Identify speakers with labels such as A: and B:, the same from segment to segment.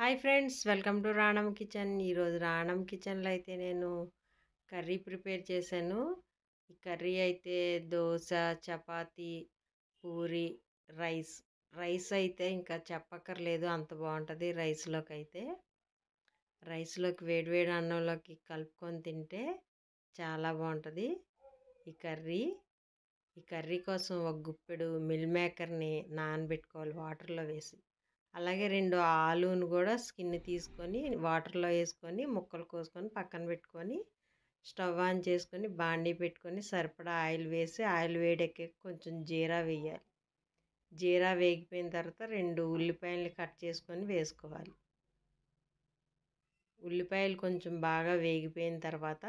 A: Hi friends, welcome to రాణం kitchen. ఈరోజు రాణం కిచెన్లో అయితే నేను కర్రీ ప్రిపేర్ చేశాను. ఈ కర్రీ అయితే దోశ, చపాతీ, పూరి, రైస్ అయితే ఇంకా చెప్పక్కర్లేదు, అంత బాగుంటుంది. రైస్లోకి వేడివేడి అన్నంలోకి కలుపుకొని తింటే చాలా బాగుంటుంది ఈ కర్రీ కోసం ఒక గుప్పెడు మిల్ మేకర్ని నానబెట్టుకోవాలి వాటర్లో వేసి. అలాగే 2 ఆలూను కూడా స్కిన్ తీసుకొని వాటర్లో వేసుకొని ముక్కలు కోసుకొని పక్కన పెట్టుకొని స్టవ్ ఆన్ చేసుకొని బాండీ పెట్టుకొని సరిపడా ఆయిల్ వేసి ఆయిల్ వేడెక్కాక కొంచెం జీరా వేయాలి. జీరా వేగిపోయిన తర్వాత 2 ఉల్లిపాయలు కట్ చేసుకొని వేసుకోవాలి. ఉల్లిపాయలు కొంచెం బాగా వేగిపోయిన తర్వాత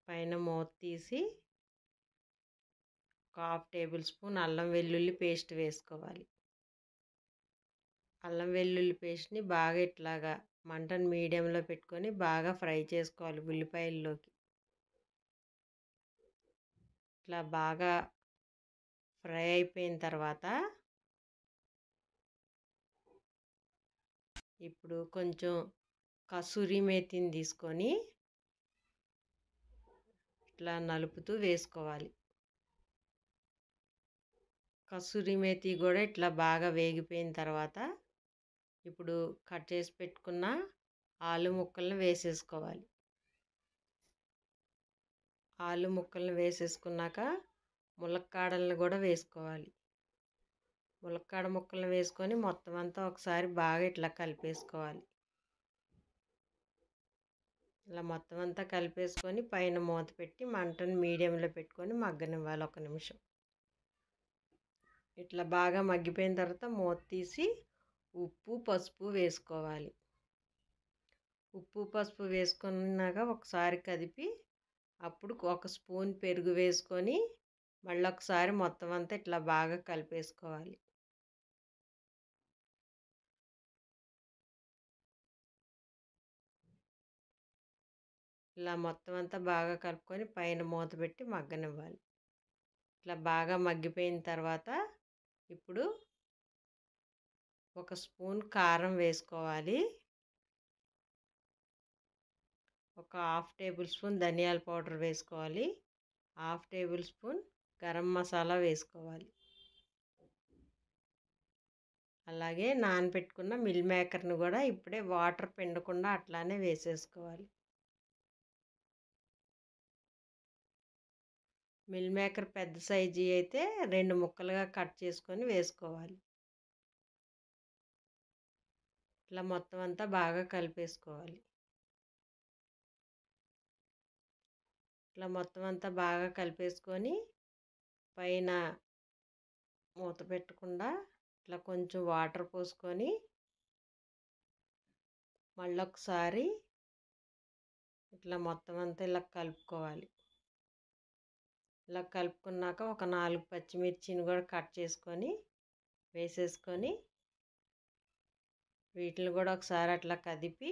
A: పైన మూత తీసి 1/2 టేబుల్ స్పూన్ అల్లం వెల్లుల్లి పేస్ట్ వేసుకోవాలి. అల్లం వెల్లుల్లి పేస్ట్ని బాగా ఇట్లాగా మంటను మీడియంలో పెట్టుకొని బాగా ఫ్రై చేసుకోవాలి. ఉల్లిపాయల్లోకి ఇట్లా బాగా ఫ్రై అయిపోయిన తర్వాత ఇప్పుడు కొంచెం కసూరి మేతిని తీసుకొని ఇట్లా నలుపుతూ వేసుకోవాలి. కసూరి మేతి కూడా ఇట్లా బాగా వేగిపోయిన తర్వాత ఇప్పుడు కట్ చేసి పెట్టుకున్న ఆలు ముక్కలను వేసేసుకోవాలి. ఆలు ముక్కలను వేసేసుకున్నాక ములక్కాడలను కూడా వేసుకోవాలి. ములక్కాడ ముక్కలను వేసుకొని మొత్తం అంతా ఒకసారి బాగా ఇట్లా కలిపేసుకోవాలి. ఇలా మొత్తం అంతా కలిపేసుకొని పైన మూత పెట్టి మంటను మీడియంలో పెట్టుకొని మగ్గనివ్వాలి 1 నిమిషం. ఇట్లా బాగా మగ్గిపోయిన తర్వాత మూత తీసి ఉప్పు, పసుపు వేసుకోవాలి. ఉప్పు, పసుపు వేసుకున్నాక ఒకసారి కదిపి అప్పుడు 1 స్పూన్ పెరుగు వేసుకొని మళ్ళీ ఒకసారి మొత్తం అంతా ఇట్లా బాగా కలిపేసుకోవాలి. ఇలా మొత్తం అంతా బాగా కలుపుకొని పైన మూత పెట్టి మగ్గనివ్వాలి. ఇట్లా బాగా మగ్గిపోయిన తర్వాత ఇప్పుడు 1 స్పూన్ కారం వేసుకోవాలి. 1/2 టేబుల్ స్పూన్ ధనియాల పౌడర్ వేసుకోవాలి. 1/2 టేబుల్ స్పూన్ గరం మసాలా వేసుకోవాలి. అలాగే నానబెట్టుకున్న మిల్ మేకర్ని కూడా ఇప్పుడే వాటర్ పిండకుండా అట్లానే వేసేసుకోవాలి. మిల్ మేకర్ పెద్ద సైజు అయితే 2 ముక్కలుగా కట్ చేసుకొని వేసుకోవాలి. ఇట్లా మొత్తం అంతా బాగా కలిపేసుకోవాలి. ఇట్లా మొత్తం అంతా బాగా కలిపేసుకొని పైన మూత పెట్టకుండా ఇట్లా కొంచెం వాటర్ పోసుకొని మళ్ళొకసారి ఇట్లా మొత్తం అంతా ఇలా కలుపుకోవాలి. ఇలా కలుపుకున్నాక ఒక 4 పచ్చిమిర్చిని కూడా కట్ చేసుకొని వేసేసుకొని వీటిని కూడా ఒకసారి అట్లా కదిపి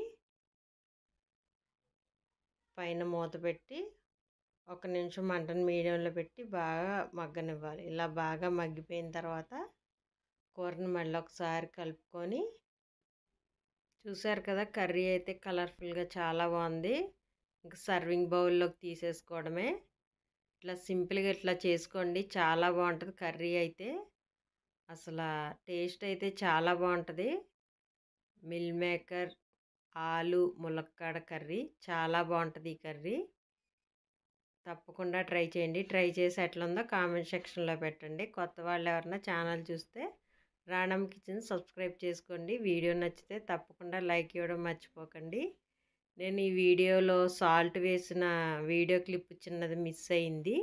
A: పైన మూత పెట్టి 1 నిమిషం మంటను మీడియంలో పెట్టి బాగా మగ్గనివ్వాలి. ఇలా బాగా మగ్గిపోయిన తర్వాత కూరని మళ్ళీ ఒకసారి కలుపుకొని చూసారు కదా, కర్రీ అయితే కలర్ఫుల్గా చాలా బాగుంది. ఇంకా సర్వింగ్ బౌల్లోకి తీసేసుకోవడమే. ఇట్లా సింపుల్గా ఇట్లా చేసుకోండి, చాలా బాగుంటుంది కర్రీ అయితే. అసలు టేస్ట్ అయితే చాలా బాగుంటుంది. మిల్ మేకర్ ఆలు ములక్కాడ కర్రీ చాలా బాగుంటుంది. ఈ కర్రీ తప్పకుండా ట్రై చేయండి. ట్రై చేసి ఎట్లుందో కామెంట్ సెక్షన్లో పెట్టండి. కొత్త వాళ్ళు ఎవరన్నా ఛానల్ చూస్తే రాణం కిచెన్ సబ్స్క్రైబ్ చేసుకోండి. వీడియో నచ్చితే తప్పకుండా లైక్ ఇవ్వడం మర్చిపోకండి. నేను ఈ వీడియోలో సాల్ట్ వేసిన వీడియో క్లిప్ చిన్నది మిస్ అయింది.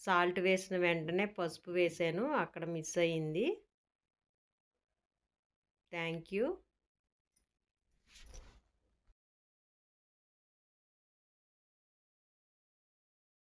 A: సాల్ట్ వేసిన వెంటనే పసుపు వేసాను, అక్కడ మిస్ అయింది. Thank you.